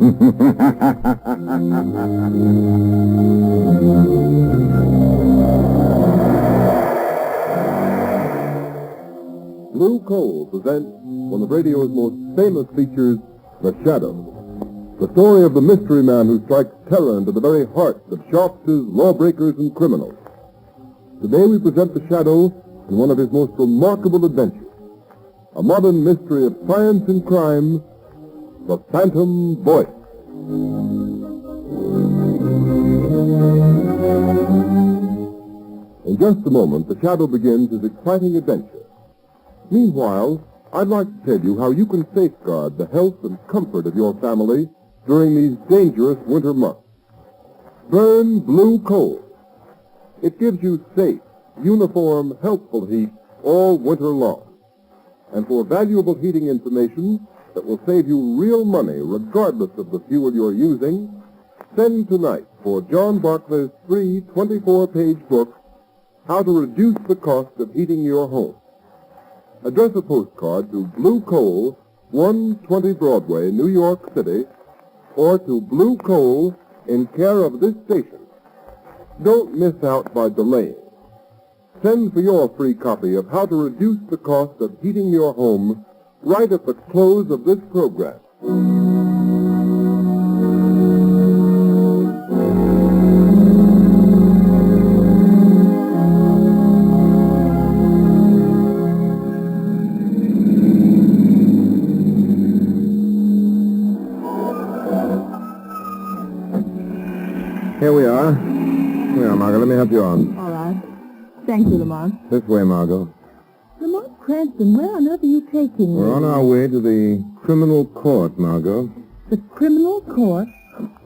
Blue Coal presents one of radio's most famous features, The Shadow. The story of the mystery man who strikes terror into the very hearts of sharpsters, lawbreakers, and criminals. Today we present The Shadow in one of his most remarkable adventures. A modern mystery of science and crime, The Phantom Voice. In just a moment, The Shadow begins his exciting adventure. Meanwhile, I'd like to tell you how you can safeguard the health and comfort of your family during these dangerous winter months. Burn Blue Coal. It gives you safe, uniform, healthful heat all winter long. And for valuable heating information that will save you real money regardless of the fuel you're using, send tonight for John Barclay's free 24-page book, How to Reduce the Cost of Heating Your Home. Address a postcard to Blue Coal, 120 Broadway, New York City, or to Blue Coal in care of this station. Don't miss out by delaying. Send for your free copy of How to Reduce the Cost of Heating Your Home right at the close of this program. Here we are. Here, Margot, let me help you on. All right. Thank you, Lamont. This way, Margot. Lamont Cranston, where on earth are you taking me? We're on our way to the criminal court, Margot. The criminal court?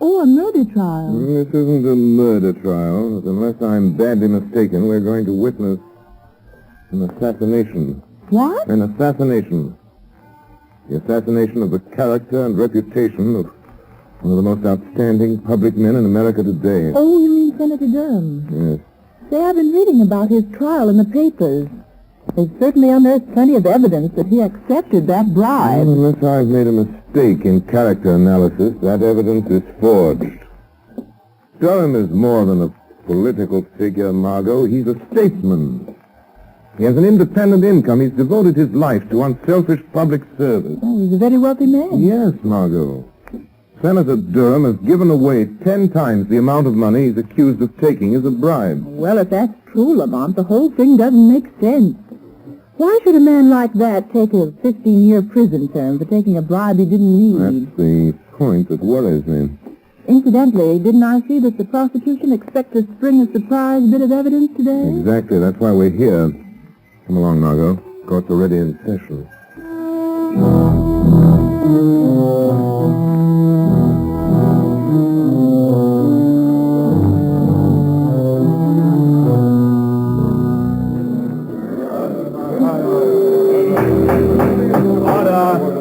Oh, a murder trial. This isn't a murder trial. Unless I'm badly mistaken, we're going to witness an assassination. What? An assassination. The assassination of the character and reputation of one of the most outstanding public men in America today. Oh, you mean Senator Durham? Yes. Say, I've been reading about his trial in the papers. They've certainly unearthed plenty of evidence that he accepted that bribe. Well, unless I've made a mistake in character analysis, that evidence is forged. Durham is more than a political figure, Margot. He's a statesman. He has an independent income. He's devoted his life to unselfish public service. Oh, he's a very wealthy man. Yes, Margot. Senator Durham has given away 10 times the amount of money he's accused of taking as a bribe. Well, if that's true, Lamont, the whole thing doesn't make sense. Why should a man like that take a 15-year prison term for taking a bribe he didn't need? That's the point that worries me. Incidentally, didn't I see that the prosecution expects to spring a surprise bit of evidence today? Exactly. That's why we're here. Come along, Margot. Court's already in session.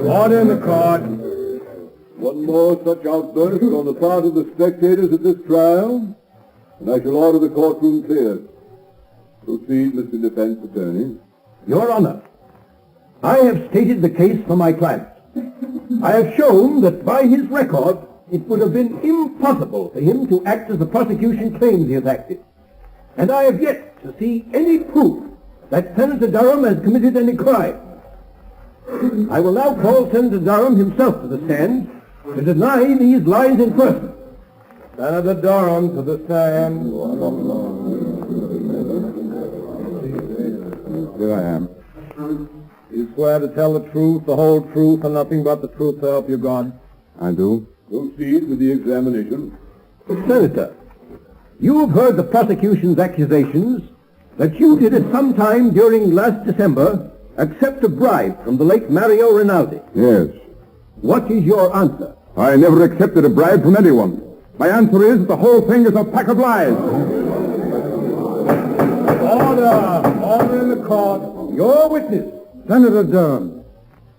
Order in the court. One more such outburst on the part of the spectators at this trial, and I shall order the courtroom cleared. Proceed, Mr. Defense Attorney. Your Honor, I have stated the case for my client. I have shown that by his record, it would have been impossible for him to act as the prosecution claims he has acted. And I have yet to see any proof that Senator Durham has committed any crime. I will now call Senator Durham himself to the stand to deny these lines in person. Senator Durham to the stand. Here I am. You swear to tell the truth, the whole truth, and nothing but the truth to help you God? I do. Proceed with the examination. Senator, you have heard the prosecution's accusations that you did at some time during last December accept a bribe from the late Mario Rinaldi. Yes. What is your answer? I never accepted a bribe from anyone. My answer is the whole thing is a pack of lies. Order in the court. Your witness. Senator Durham,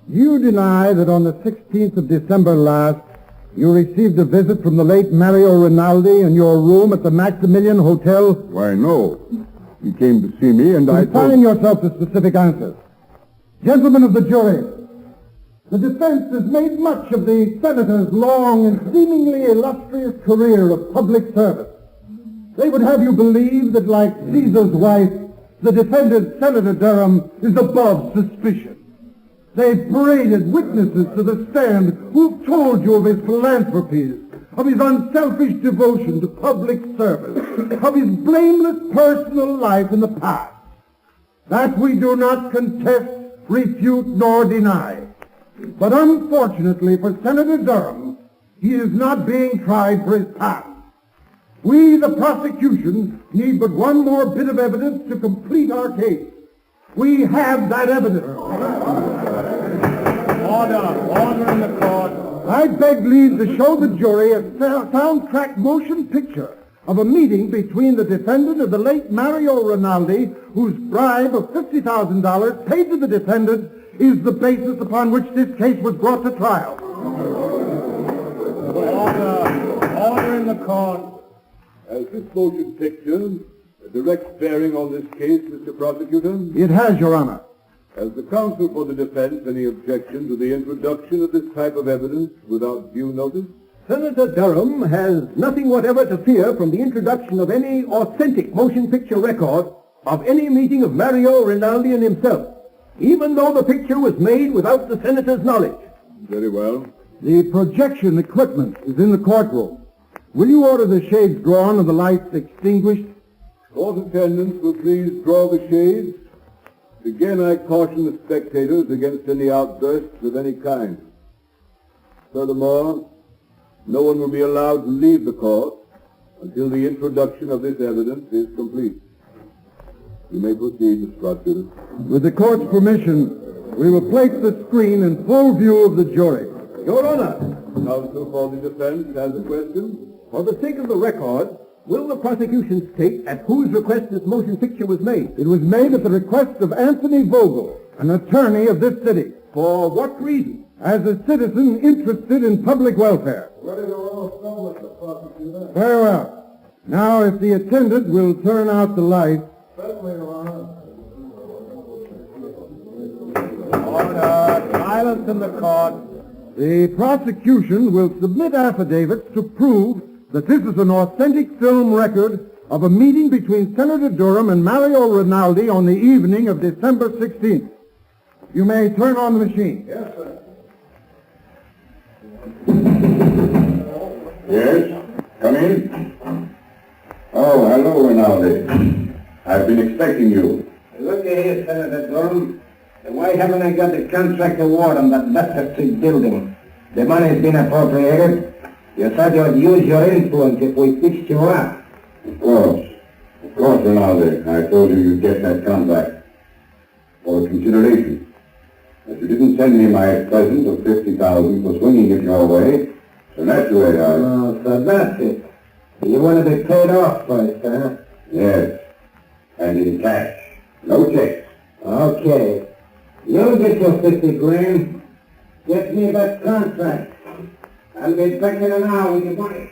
you deny that on the 16th of December last, you received a visit from the late Mario Rinaldi in your room at the Maximilian Hotel? Why, no. He came to see me and I told... Confine yourself to specific answers. Gentlemen of the jury, The defense has made much of the senator's long and seemingly illustrious career of public service. They would have you believe that, like Caesar's wife, the defendant, Senator Durham, is above suspicion. They've paraded witnesses to the stand who've told you of his philanthropies, of his unselfish devotion to public service, of his blameless personal life in the past. That we do not contest, refute, nor deny. But unfortunately for Senator Durham, he is not being tried for his past. We, the prosecution, need but one more bit of evidence to complete our case. We have that evidence. Order in the court. I beg leave to show the jury a soundtrack motion picture of a meeting between the defendant and the late Mario Rinaldi, whose bribe of $50,000 paid to the defendant is the basis upon which this case was brought to trial. Order in the court. Has this motion picture a direct bearing on this case, Mr. Prosecutor? It has, Your Honor. Has the counsel for the defense any objection to the introduction of this type of evidence without due notice? Senator Durham has nothing whatever to fear from the introduction of any authentic motion picture record of any meeting of Mario Rinaldi and himself, even though the picture was made without the senator's knowledge. Very well. The projection equipment is in the courtroom. Will you order the shades drawn and the lights extinguished? Court attendants will please draw the shades. Again, I caution the spectators against any outbursts of any kind. Furthermore, no one will be allowed to leave the court until the introduction of this evidence is complete. You may proceed, Mr. Prosecutor. With the court's permission, we will place the screen in full view of the jury. Your Honor, Counsel for the defense has a question. for the sake of the record, will the prosecution state at whose request this motion picture was made? It was made at the request of Anthony Vogel, an attorney of this city, For what reason? as a citizen interested in public welfare. Ready to roll film, Mr. Prosecutor. Very well. Now, if the attendant will turn out the lights. Certainly, Your Honor. Order. Silence in the court. The prosecution will submit affidavits to prove that this is an authentic film record of a meeting between Senator Durham and Mario Rinaldi on the evening of December 16th. You may turn on the machine. Yes, sir. Yes? Come in. Oh, hello, Rinaldi. I've been expecting you. Look here, Senator Durham. Why haven't I got the contract award on that Leicester Street building? The money's been appropriated. You said you'd use your influence if we fixed you up. Of course, Rinaldi. I told you you'd get that contract. For consideration. But you didn't send me my present of $50,000 for swinging it your way, so naturally I... Oh, so that's it. You want to be paid off first, huh? Yes. And in cash. No checks. Okay. You'll get your 50 grand. Get me that contract. I'll be back in an hour with your money.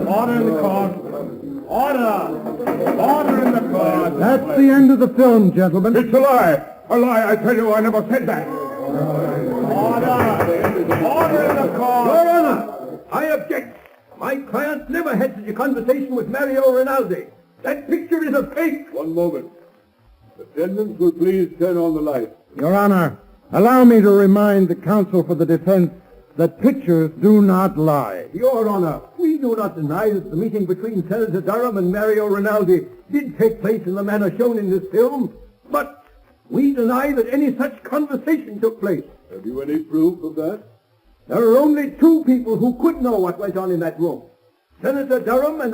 Order in the court. Order in the court. That's the end of the film, gentlemen. It's a lie! A lie, I tell you, I never said that! Order in the court. Your Honor, I object. My client never had such a conversation with Mario Rinaldi. That picture is a fake. One moment. Attendants will please turn on the light. Your Honor, allow me to remind the counsel for the defense that pictures do not lie. Your Honor, we do not deny that the meeting between Senator Durham and Mario Rinaldi did take place in the manner shown in this film, but we deny that any such conversation took place. Have you any proof of that? There are only two people who could know what went on in that room, Senator Durham and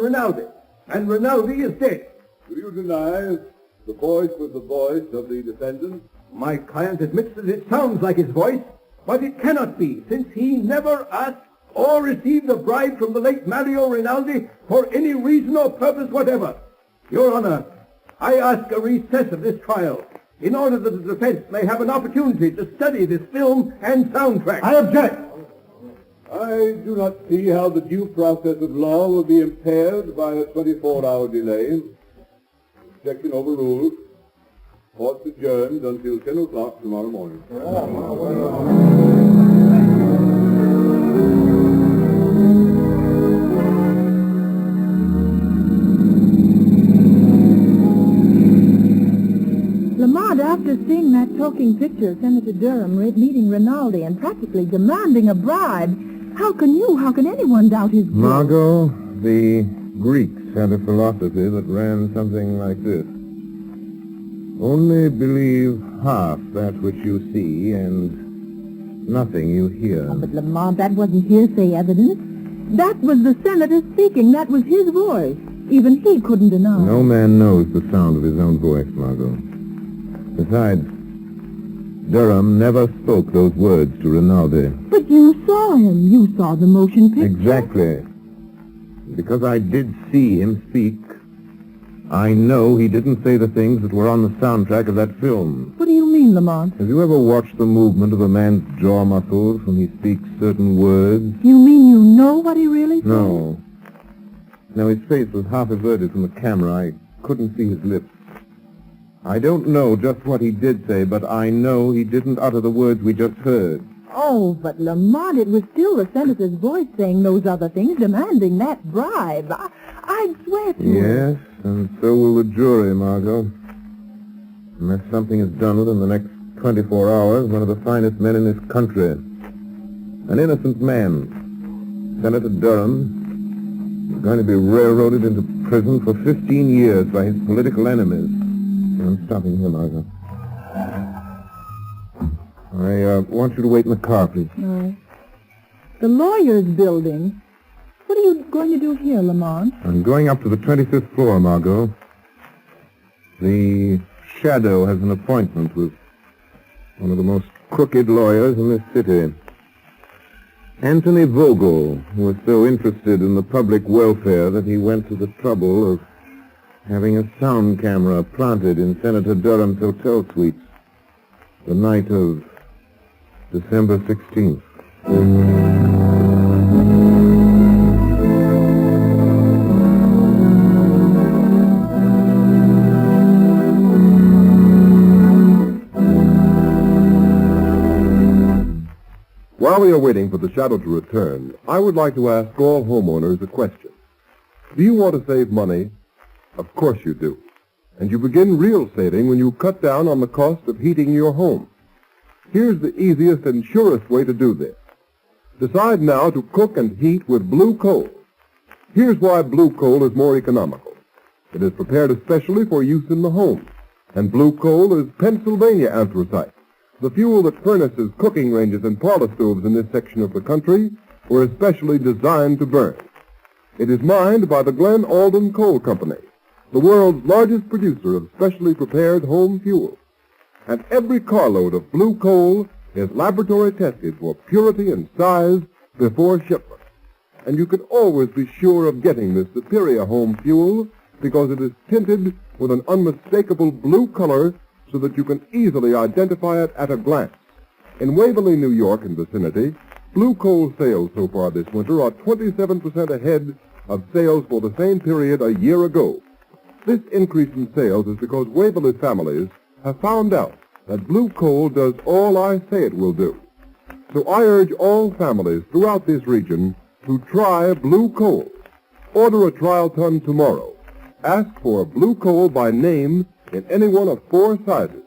Rinaldi is dead. Do you deny the voice was the voice of the defendant? My client admits that it sounds like his voice, but it cannot be, since he never asked or received a bribe from the late Mario Rinaldi for any reason or purpose whatever. Your Honor, I ask a recess of this trial in order that the defense may have an opportunity to study this film and soundtrack. I object. I do not see how the due process of law will be impaired by a 24-hour delay. Objection overruled. Court's adjourned until 10 o'clock tomorrow morning. Lamont, after seeing that talking picture of Senator Durham meeting Rinaldi and practically demanding a bribe, how can anyone doubt his guilt? Margot, the Greeks had a philosophy that ran something like this. Only believe half that which you see and nothing you hear. Oh, but Lamont, that wasn't hearsay evidence. That was the senator speaking. That was his voice. Even he couldn't deny. No man knows the sound of his own voice, Margot. Besides, Durham never spoke those words to Rinaldi. But you saw him. You saw the motion picture. Exactly. Because I did see him speak, I know he didn't say the things that were on the soundtrack of that film. What do you mean, Lamont? Have you ever watched the movement of a man's jaw muscles when he speaks certain words? You mean you know what he really said? No. No, his face was half averted from the camera. I couldn't see his lips. I don't know just what he did say, but I know he didn't utter the words we just heard. Oh, but Lamont, it was still the senator's voice saying those other things, demanding that bribe. I'd swear to it. Yes, and so will the jury, Margot. Unless something is done within the next 24 hours, one of the finest men in this country, an innocent man, Senator Durham, is going to be railroaded into prison for 15 years by his political enemies. I'm stopping here, Margot. I want you to wait in the car, please. No. The lawyer's building. What are you going to do here, Lamont? I'm going up to the 25th floor, Margot. The Shadow has an appointment with one of the most crooked lawyers in this city. Anthony Vogel, who was so interested in the public welfare that he went to the trouble of having a sound camera planted in Senator Durham's hotel suites the night of December 16th. While we are waiting for the Shadow to return, I would like to ask all homeowners a question. Do you want to save money? Of course you do. And you begin real saving when you cut down on the cost of heating your home. Here's the easiest and surest way to do this. Decide now to cook and heat with blue coal. Here's why blue coal is more economical. It is prepared especially for use in the home. And blue coal is Pennsylvania anthracite, the fuel that furnaces, cooking ranges, and parlor stoves in this section of the country were especially designed to burn. It is mined by the Glen Alden Coal Company, the world's largest producer of specially prepared home fuel. And every carload of blue coal is laboratory tested for purity and size before shipment. And you can always be sure of getting this superior home fuel because it is tinted with an unmistakable blue color so that you can easily identify it at a glance. In Waverly, New York and vicinity, blue coal sales so far this winter are 27% ahead of sales for the same period a year ago. This increase in sales is because Waverly families have found out that blue coal does all I say it will do. So I urge all families throughout this region to try blue coal. Order a trial ton tomorrow. Ask for blue coal by name in any one of 4 sizes: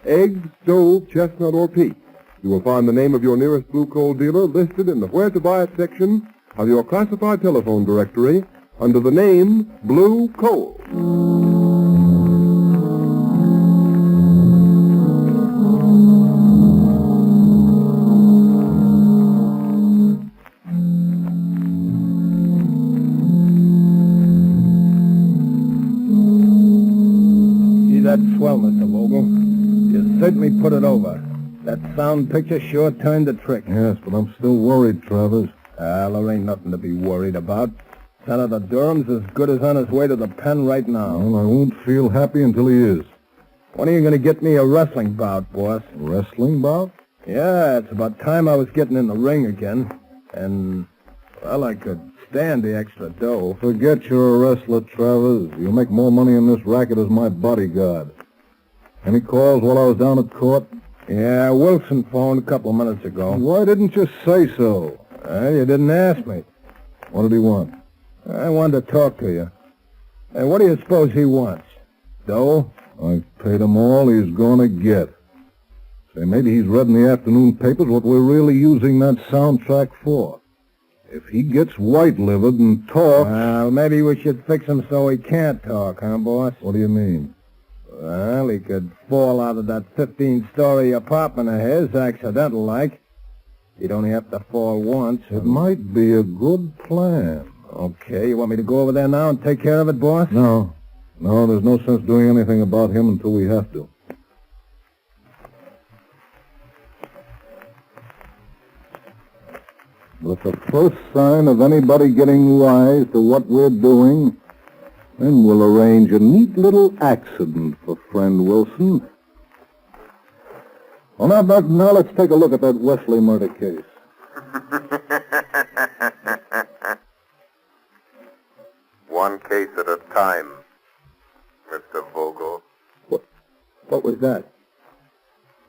egg, stove, chestnut, or peat. You will find the name of your nearest blue coal dealer listed in the Where to Buy It section of your classified telephone directory under the name Blue Coal. That swell, Mr. Vogel. You certainly put it over. That sound picture sure turned the trick. Yes, but I'm still worried, Travers. Well, there ain't nothing to be worried about. Senator Durham's as good as on his way to the pen right now. Well, I won't feel happy until he is. When are you going to get me a wrestling bout, boss? A wrestling bout? Yeah, it's about time I was getting in the ring again. And, well, I could stand the extra dough. Forget you're a wrestler, Travers. You'll make more money in this racket as my bodyguard. Any calls while I was down at court? Yeah, Wilson phoned a couple of minutes ago. Why didn't you say so? You didn't ask me. What did he want? I wanted to talk to you. Hey, what do you suppose he wants? Dough? I've paid him all he's gonna get. Say, maybe he's read in the afternoon papers what we're really using that soundtrack for. If he gets white-livered and talks... Well, maybe we should fix him so he can't talk, huh, boss? What do you mean? Well, he could fall out of that 15-story apartment of his, accidental-like. He'd only have to fall once. It might be a good plan. Okay, you want me to go over there now and take care of it, boss? No, there's no sense doing anything about him until we have to. But the first sign of anybody getting wise to what we're doing, then we'll arrange a neat little accident for friend Wilson. Well, now let's take a look at that Wesley murder case. One case at a time, Mr. Vogel. What was that?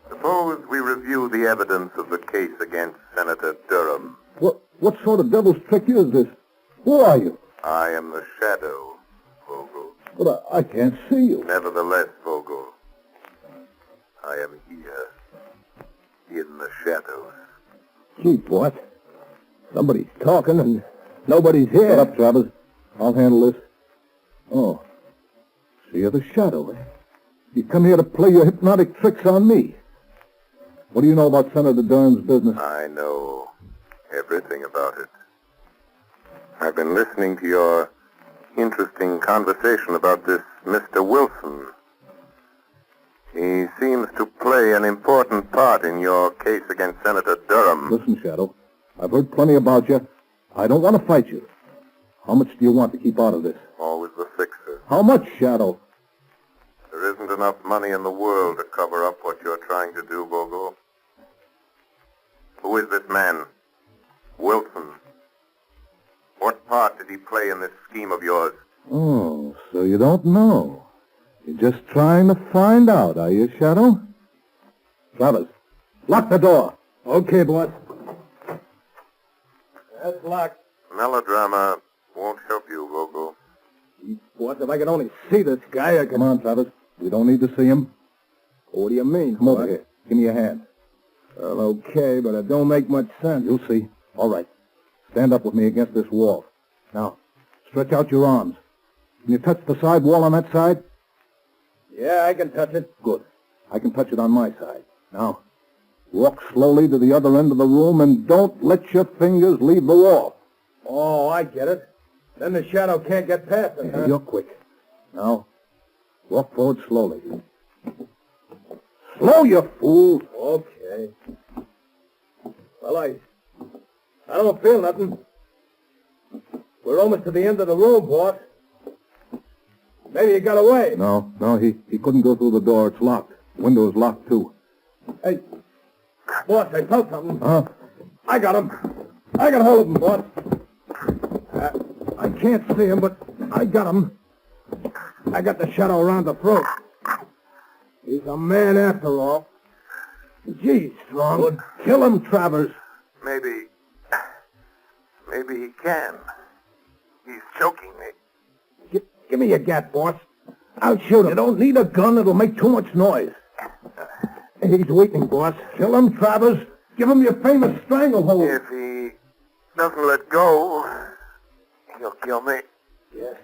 Suppose we review the evidence of the case against Senator Durham. What sort of devil's trick is this? Who are you? I am the shadow, Vogel. But I can't see you. Nevertheless, Vogel, I am here, in the shadows. Gee, what? Somebody's talking and nobody's here. Shut up, Travers. I'll handle this. Oh. So you're the shadow, eh? You come here to play your hypnotic tricks on me. What do you know about Senator Durham's business? I know everything about it. I've been listening to your interesting conversation about this Mr. Wilson. He seems to play an important part in your case against Senator Durham. Listen, Shadow, I've heard plenty about you. I don't want to fight you. How much do you want to keep out of this? Always the fixer. How much, Shadow? There isn't enough money in the world to cover up what you're trying to do, Vogel. Who is this man? Wilson. What part did he play in this scheme of yours? Oh, so you don't know. You're just trying to find out, are you, Shadow? Travers, lock the door. Okay, boss. That's locked. Melodrama won't help you, Vogel. What, if I could only see this guy, I could... Come on, Travers. You don't need to see him. What do you mean? Come over here. Give me your hand. Well, okay, but it don't make much sense. You'll see. All right. Stand up with me against this wall. Now, stretch out your arms. Can you touch the side wall on that side? Yeah, I can touch it. Good. I can touch it on my side. Now, walk slowly to the other end of the room and don't let your fingers leave the wall. Oh, I get it. Then the shadow can't get past it, huh? You're quick. Now, walk forward slowly. Slow, you fool! Okay. Well, I don't feel nothing. We're almost to the end of the room, boss. Maybe he got away. No, he couldn't go through the door. It's locked. Window's locked, too. Hey, boss, I felt something. Huh? I got him. I got hold of him, boss. I can't see him, but I got him. I got the shadow around the throat. He's a man after all. Gee, strong. Good. Kill him, Travers. Maybe he can. He's choking me. Give me your gat, boss. I'll shoot him. You don't need a gun. It'll make too much noise. He's weakening, boss. Kill him, Travers. Give him your famous stranglehold. If he doesn't let go, he'll kill me.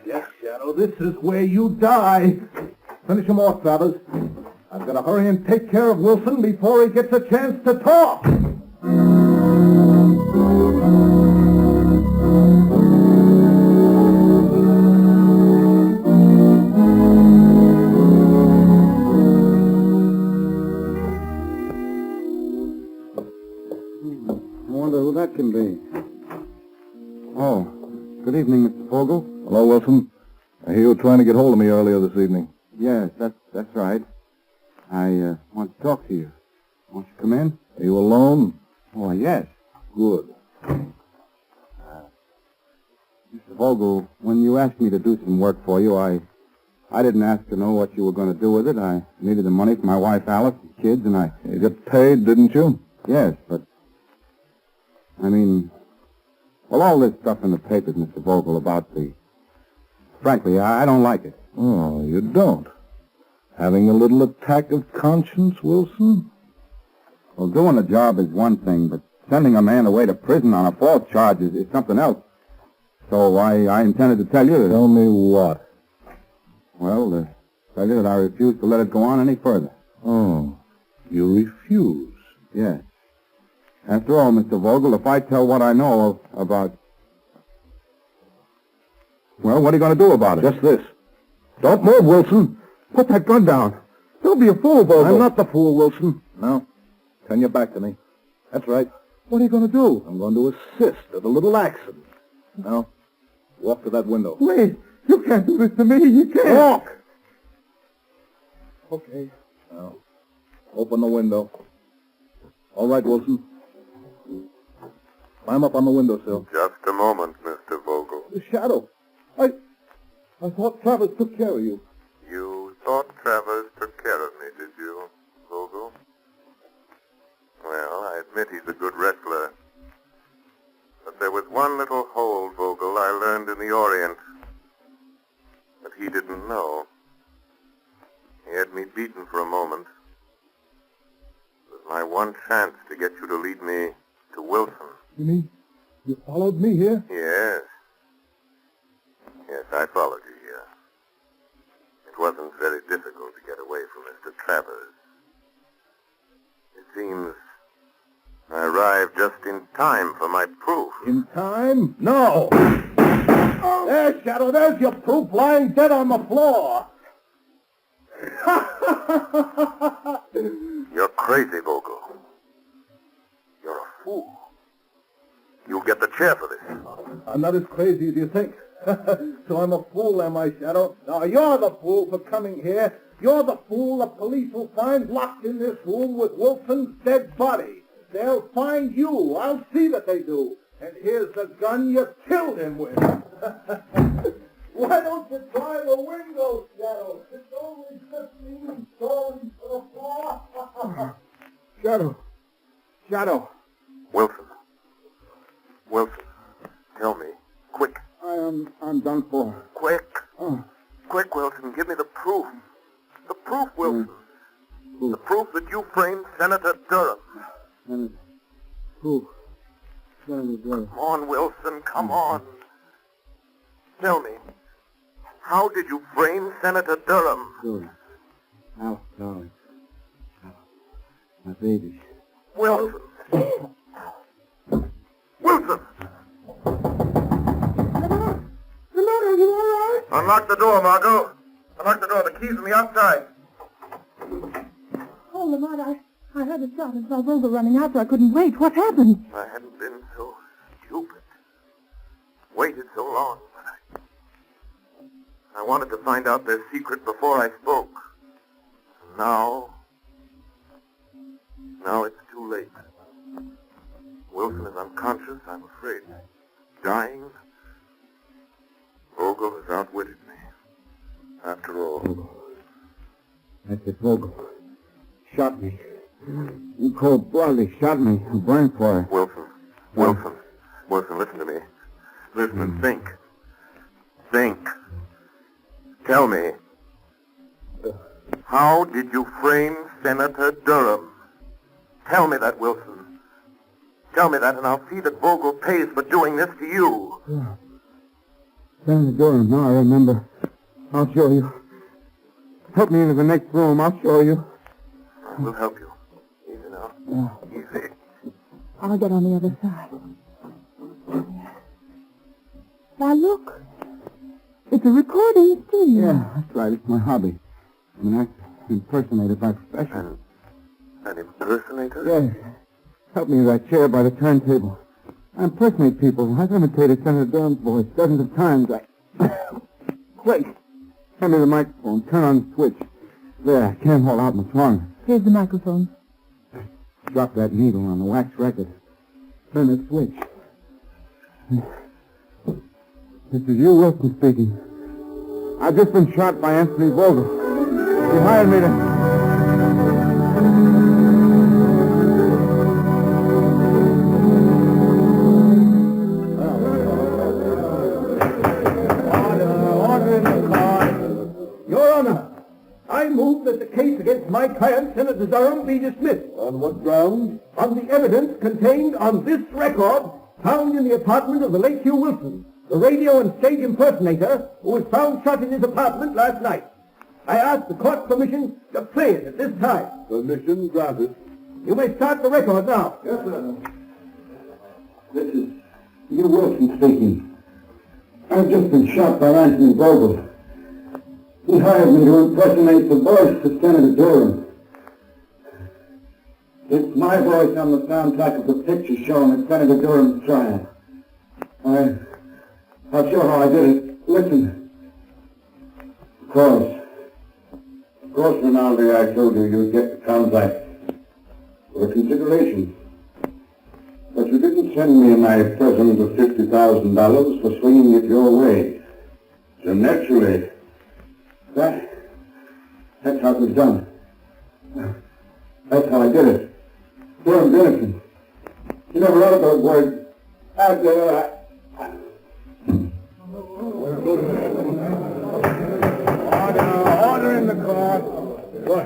Yes, Shadow. This is where you die. Finish him off, Travers. I've got to hurry and take care of Wilson before he gets a chance to talk. I wonder who that can be. Oh, good evening, Mr. Vogel. Hello, Wilson. I hear you were trying to get hold of me earlier this evening. Yes, that's right. I want to talk to you. Won't you come in? Are you alone? Oh, yes. Good. Mr. Vogel, when you asked me to do some work for you, I I didn't ask to know what you were going to do with it. I needed the money for my wife, Alice, and kids, and I... You got paid, didn't you? Yes, but... I mean... Well, all this stuff in the papers, Mr. Vogel, about the... Frankly, I don't like it. Oh, you don't? Having a little attack of conscience, Wilson? Well, doing a job is one thing, but sending a man away to prison on a false charge is something else. So I intended to tell you that... Tell me what? Well, tell you that I refuse to let it go on any further. Oh, you refuse? Yes. After all, Mr. Vogel, if I tell what I know about... Well, what are you going to do about it? Just this. Don't move, Wilson. Put that gun down. Don't be a fool, Vogel. I'm not the fool, Wilson. No. Turn your back to me. That's right. What are you going to do? I'm going to assist at a little accident. Now, walk to that window. Wait, you can't do this to me. You can't. Walk! Okay. Now, open the window. All right, Wilson. Climb up on the windowsill. Just a moment, Mr. Vogel. The shadow. I thought Travers took care of you. You thought Travers took care of me, did you, Vogel? Well, I admit he's a good wrestler. But there was one little hole, Vogel, I learned in the Orient that he didn't know. He had me beaten for a moment. It was my one chance to get you to lead me to Wilson. You mean you followed me here? Yes. Yes, I followed you here. It wasn't very difficult to get away from Mr. Travers. It seems I arrived just in time for my proof. In time? No! There, Shadow, there's your proof lying dead on the floor. You're crazy, Vogel. You're a fool. You'll get the chair for this. I'm not as crazy as you think. So I'm a fool, am I, Shadow? Now, you're the fool for coming here. You're the fool the police will find locked in this room with Wilson's dead body. They'll find you. I'll see that they do. And here's the gun you killed him with. Why don't you try the window, Shadow? It's only 15 stories to the floor. Shadow. Wilson, tell me, quick. I'm done for. Quick. Quick, Wilson, give me the proof. The proof, Wilson. The proof that you framed Senator Durham. Proof. Come on, Wilson, come on. Tell me, how did you frame Senator Durham? Good. Al, darling. My baby. Wilson. Wilson! Lamont, are you all right? Unlock the door, Margot. Unlock the door. The key's on the outside. Oh, Lamont, I heard a shot and saw Vogel running out, so I couldn't wait. What happened? I hadn't been so stupid. Waited so long. But I wanted to find out their secret before I spoke. Now it's too late. Wilson is unconscious, I'm afraid. Dying. Vogel has outwitted me. After all. That's it, Vogel. Shot me. You cold-bloodedly shot me. I'm blamed for it. Wilson, listen to me. Listen and think. Think. Tell me. How did you frame Senator Durham? Tell me that, Wilson. Tell me that, and I'll see that Vogel pays for doing this to you. Yeah. Senator Durham, now I remember. I'll show you. Help me into the next room. I'll show you. I will help you. Easy now. Easy. I'll get on the other side. Now, look. It's a recording studio. Yeah, that's right. It's my hobby. I'm an actor, impersonator by profession. An impersonator? Yeah. Help me in that chair by the turntable. I impersonate people. I've imitated Senator Durham's voice dozens of times. Quick. Hand me the microphone. Turn on the switch. There, I can't hold out much longer. Here's the microphone. Drop that needle on the wax record. Turn the switch. This is you, Wilson, speaking. I've just been shot by Anthony Vogel. He hired me to... Order in the court. Your Honor, I move that the case against my client, Senator Durham, be dismissed. On what grounds? On the evidence contained on this record found in the apartment of the late Hugh Wilson, the radio and stage impersonator who was found shot in his apartment last night. I ask the court permission to play it at this time. Permission granted. You may start the record now. Yes, sir. This is Hugh Wilson speaking. I've just been shot by Anthony Vogel. He hired me to impersonate the voice of Senator Durham. It's my voice on the soundtrack of the picture shown at Senator Durham's trial. I'll show how I did it. Listen. Of course, Rinaldi, I told you you'd get the contract for consideration. But you didn't send me my present of $50,000 for swinging it your way. So naturally, that's how it was done. That's how I did it. Durham's innocent. You never heard those words. Order in the court. Boy,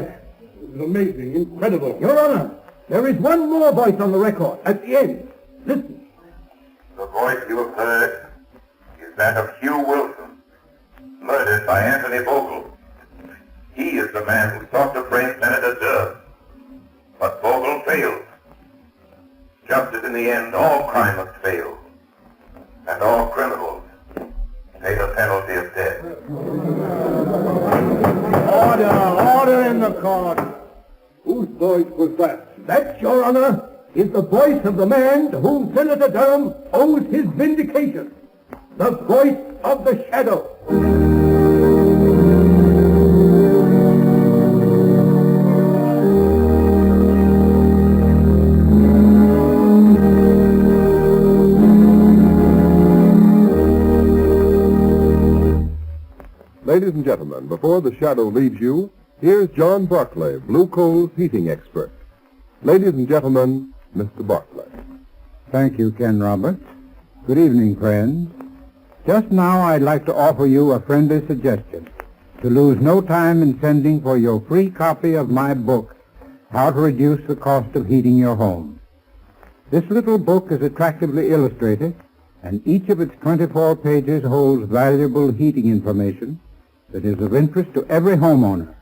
this is amazing, incredible. Your Honor, there is one more voice on the record at the end. Listen. The voice you have heard is that of Hugh Wilson, murdered by Anthony Vogel. He is the man who sought to frame Senator Durham. But Vogel failed. Just as in the end all crime must fail, and all criminals pay the penalty of death. Order in the court. Whose voice was that? That, Your Honor, is the voice of the man to whom Senator Durham owes his vindication. The voice of the shadow. Ladies and gentlemen, before the shadow leaves you, here's John Barclay, Blue Coal's heating expert. Ladies and gentlemen, Mr. Barclay. Thank you, Ken Roberts. Good evening, friends. Just now I'd like to offer you a friendly suggestion to lose no time in sending for your free copy of my book, How to Reduce the Cost of Heating Your Home. This little book is attractively illustrated, and each of its 24 pages holds valuable heating information that is of interest to every homeowner.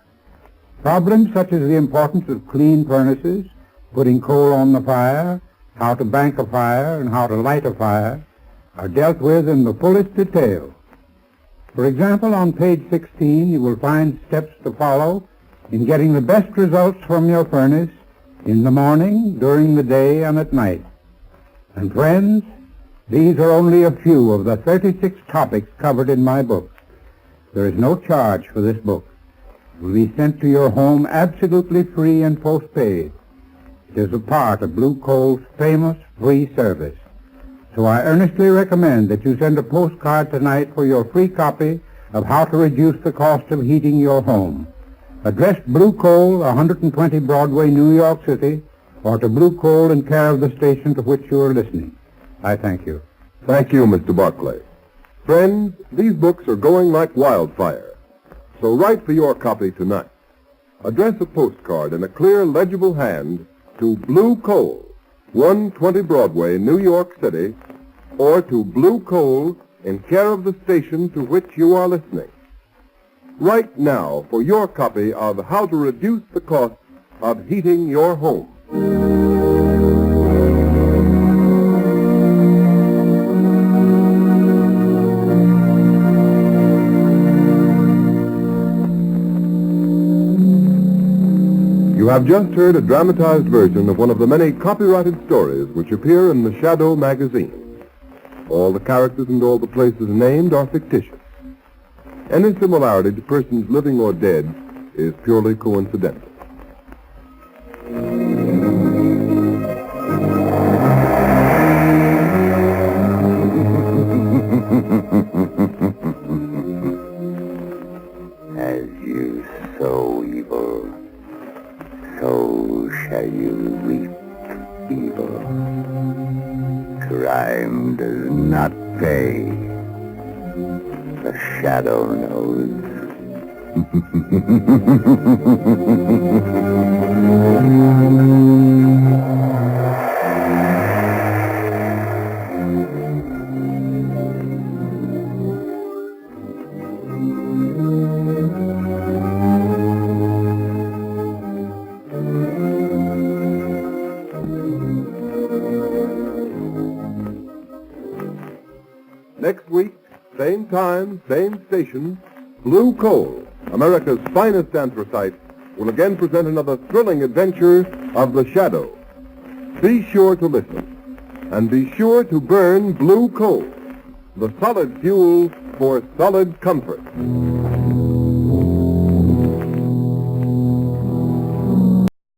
Problems such as the importance of clean furnaces, putting coal on the fire, how to bank a fire, and how to light a fire are dealt with in the fullest detail. For example, on page 16 you will find steps to follow in getting the best results from your furnace in the morning, during the day, and at night. And friends, these are only a few of the 36 topics covered in my book. There is no charge for this book. It will be sent to your home absolutely free and postpaid. It is a part of Blue Coal's famous free service. So I earnestly recommend that you send a postcard tonight for your free copy of How to Reduce the Cost of Heating Your Home. Addressed Blue Coal, 120 Broadway, New York City, or to Blue Coal in care of the station to which you are listening. I thank you. Thank you, Mr. Barclay. Friends, these books are going like wildfire. So write for your copy tonight. Address a postcard in a clear, legible hand to Blue Coal, 120 Broadway, New York City, or to Blue Coal in care of the station to which you are listening. Write now for your copy of How to Reduce the Cost of Heating Your Home. You have just heard a dramatized version of one of the many copyrighted stories which appear in the Shadow magazine. All the characters and all the places named are fictitious. Any similarity to persons living or dead is purely coincidental. crime does not pay. The Shadow knows. Next week, same time, same station, Blue Coal, America's finest anthracite, will again present another thrilling adventure of the Shadow. Be sure to listen, and be sure to burn blue coal, the solid fuel for solid comfort.